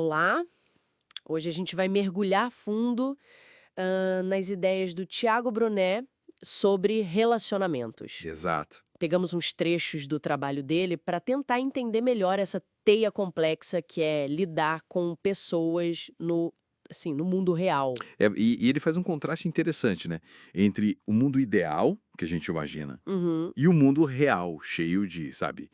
Olá, hoje a gente vai mergulhar a fundo nas ideias do Tiago Brunet sobre relacionamentos. Exato. Pegamos uns trechos do trabalho dele para tentar entender melhor essa teia complexa que é lidar com pessoas no mundo real. E ele faz um contraste interessante, né, entre o mundo ideal, que a gente imagina, Uhum. e o mundo real, cheio de, sabe,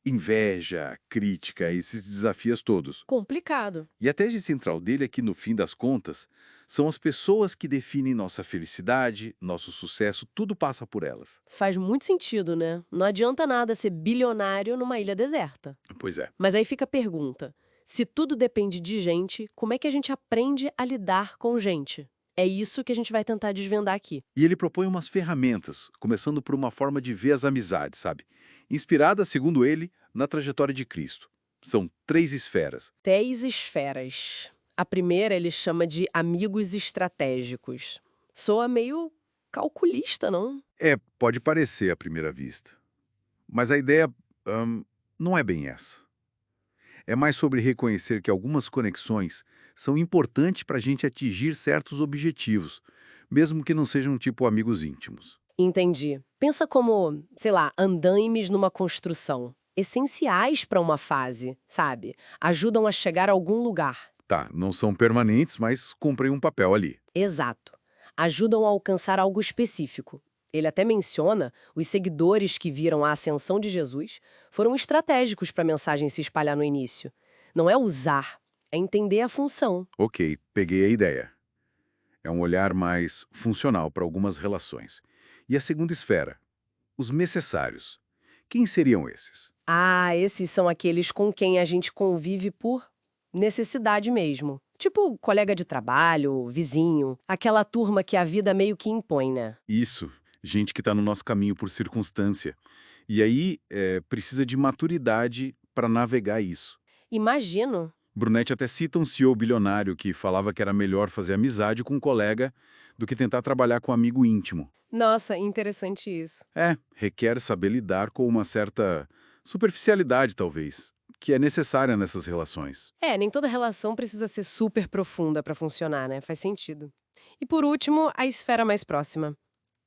inveja, crítica, esses desafios todos. Complicado. E a tese central dele é que, no fim das contas, são as pessoas que definem nossa felicidade, nosso sucesso, tudo passa por elas. Faz muito sentido, né? Não adianta nada ser bilionário numa ilha deserta. Pois é. Mas aí fica a pergunta: se tudo depende de gente, como é que a gente aprende a lidar com gente? É isso que a gente vai tentar desvendar aqui. E ele propõe umas ferramentas, começando por uma forma de ver as amizades, sabe? Inspirada, segundo ele, na trajetória de Cristo. São 3 esferas. 3 esferas. A primeira ele chama de amigos estratégicos. Soa meio calculista, não? É, pode parecer à primeira vista. Mas a ideia não é bem essa. É mais sobre reconhecer que algumas conexões são importantes para a gente atingir certos objetivos, mesmo que não sejam tipo amigos íntimos. Entendi. Pensa como, sei lá, andaimes numa construção. Essenciais para uma fase, sabe? Ajudam a chegar a algum lugar. Tá, não são permanentes, mas cumprem um papel ali. Exato. Ajudam a alcançar algo específico. Ele até menciona os seguidores que viram a ascensão de Jesus foram estratégicos para a mensagem se espalhar no início. Não é usar, é entender a função. Ok, peguei a ideia. É um olhar mais funcional para algumas relações. E a segunda esfera, os necessários. Quem seriam esses? Ah, esses são aqueles com quem a gente convive por necessidade mesmo. Tipo colega de trabalho, vizinho, aquela turma que a vida meio que impõe, né? Isso, gente que está no nosso caminho por circunstância. E aí precisa de maturidade para navegar isso. Imagino. Brunetti até cita um CEO bilionário que falava que era melhor fazer amizade com um colega do que tentar trabalhar com um amigo íntimo. Nossa, interessante isso. É, requer saber lidar com uma certa superficialidade, talvez, que é necessária nessas relações. É, nem toda relação precisa ser super profunda para funcionar, né? Faz sentido. E por último, a esfera mais próxima,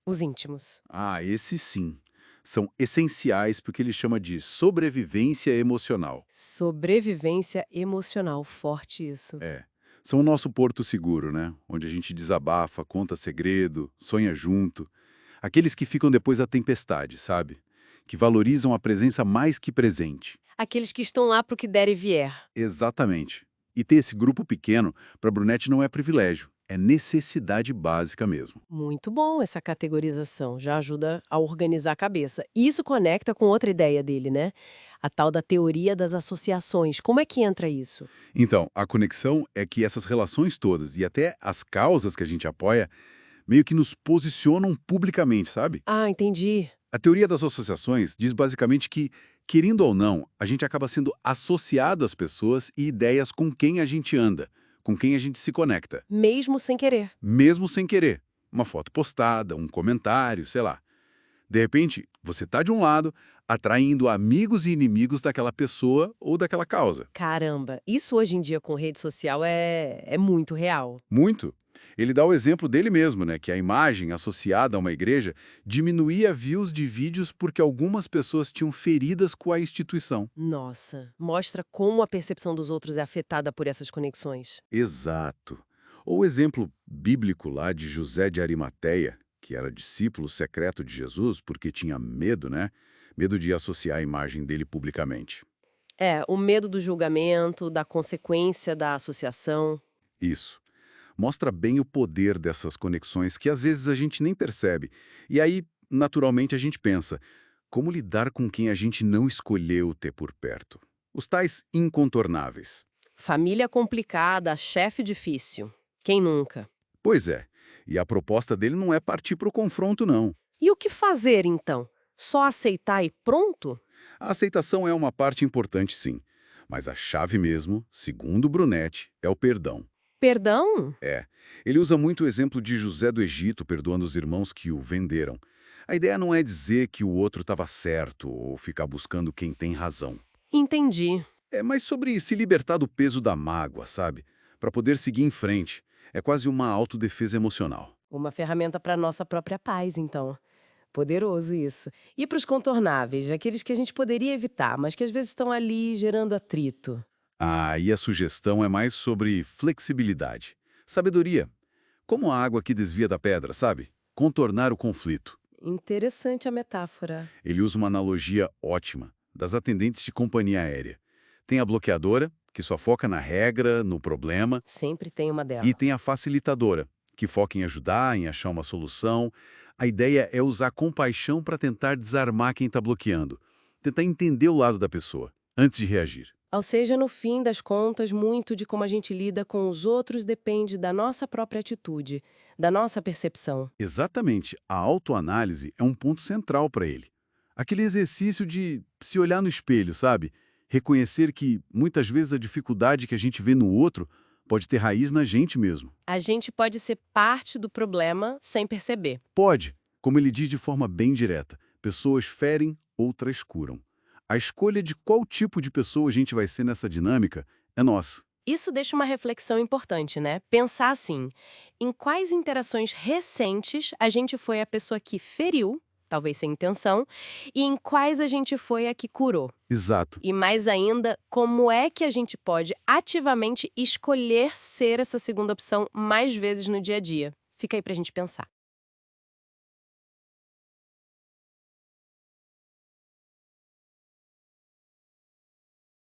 os íntimos. Ah, esses sim. São essenciais porque ele chama de sobrevivência emocional. Sobrevivência emocional, forte isso. É. São o nosso porto seguro, né? Onde a gente desabafa, conta segredo, sonha junto. Aqueles que ficam depois da tempestade, sabe? Que valorizam a presença mais que presente. Aqueles que estão lá pro que der e vier. Exatamente. E ter esse grupo pequeno, para Brunetti, não é privilégio, é necessidade básica mesmo. Muito bom essa categorização, já ajuda a organizar a cabeça. E isso conecta com outra ideia dele, né? A tal da teoria das associações. Como é que entra isso? Então, a conexão é que essas relações todas e até as causas que a gente apoia meio que nos posicionam publicamente, sabe? Ah, entendi. A teoria das associações diz basicamente que, querendo ou não, a gente acaba sendo associado às pessoas e ideias com quem a gente anda, com quem a gente se conecta, Mesmo sem querer. mesmo sem querer. Uma foto postada, um comentário, sei lá. De repente, você está de um lado, atraindo amigos e inimigos daquela pessoa ou daquela causa. Caramba, isso hoje em dia com rede social é muito real. Muito. Ele dá o exemplo dele mesmo, né, que a imagem associada a uma igreja diminuía views de vídeos porque algumas pessoas tinham feridas com a instituição. Nossa, mostra como a percepção dos outros é afetada por essas conexões. Exato. Ou o exemplo bíblico lá de José de Arimateia, que era discípulo secreto de Jesus porque tinha medo, né? Medo de associar a imagem dele publicamente. É, o medo do julgamento, da consequência da associação. Isso. Mostra bem o poder dessas conexões que às vezes a gente nem percebe. E aí, naturalmente, a gente pensa, como lidar com quem a gente não escolheu ter por perto? Os tais incontornáveis. Família complicada, chefe difícil. Quem nunca? Pois é, e a proposta dele não é partir para o confronto, não. E o que fazer então? Só aceitar e pronto? A aceitação é uma parte importante, sim. Mas a chave mesmo, segundo Brunetti, é o perdão. Perdão? É. Ele usa muito o exemplo de José do Egito perdoando os irmãos que o venderam. A ideia não é dizer que o outro estava certo ou ficar buscando quem tem razão. Entendi. É mais sobre se libertar do peso da mágoa, sabe? Para poder seguir em frente. É quase uma autodefesa emocional. Uma ferramenta para nossa própria paz, então. Poderoso isso. E para os contornáveis, aqueles que a gente poderia evitar, mas que às vezes estão ali gerando atrito. E a sugestão é mais sobre flexibilidade. Sabedoria. Como a água que desvia da pedra, sabe? Contornar o conflito. Interessante a metáfora. Ele usa uma analogia ótima das atendentes de companhia aérea. Tem a bloqueadora, que só foca na regra, no problema, Sempre tem uma e dela. tem a facilitadora, que foca em ajudar, em achar uma solução. A ideia é usar compaixão para tentar desarmar quem está bloqueando, tentar entender o lado da pessoa, antes de reagir. Ou seja, no fim das contas, muito de como a gente lida com os outros depende da nossa própria atitude, da nossa percepção. Exatamente, a autoanálise é um ponto central para ele. Aquele exercício de se olhar no espelho, sabe? Reconhecer que, muitas vezes, a dificuldade que a gente vê no outro pode ter raiz na gente mesmo. A gente pode ser parte do problema sem perceber. Pode, como ele diz de forma bem direta, pessoas ferem, outras curam. A escolha de qual tipo de pessoa a gente vai ser nessa dinâmica é nossa. Isso deixa uma reflexão importante, né? Pensar assim, em quais interações recentes a gente foi a pessoa que feriu, talvez sem intenção, e em quais a gente foi a que curou. Exato. E mais ainda, como é que a gente pode ativamente escolher ser essa segunda opção mais vezes no dia a dia? Fica aí pra gente pensar.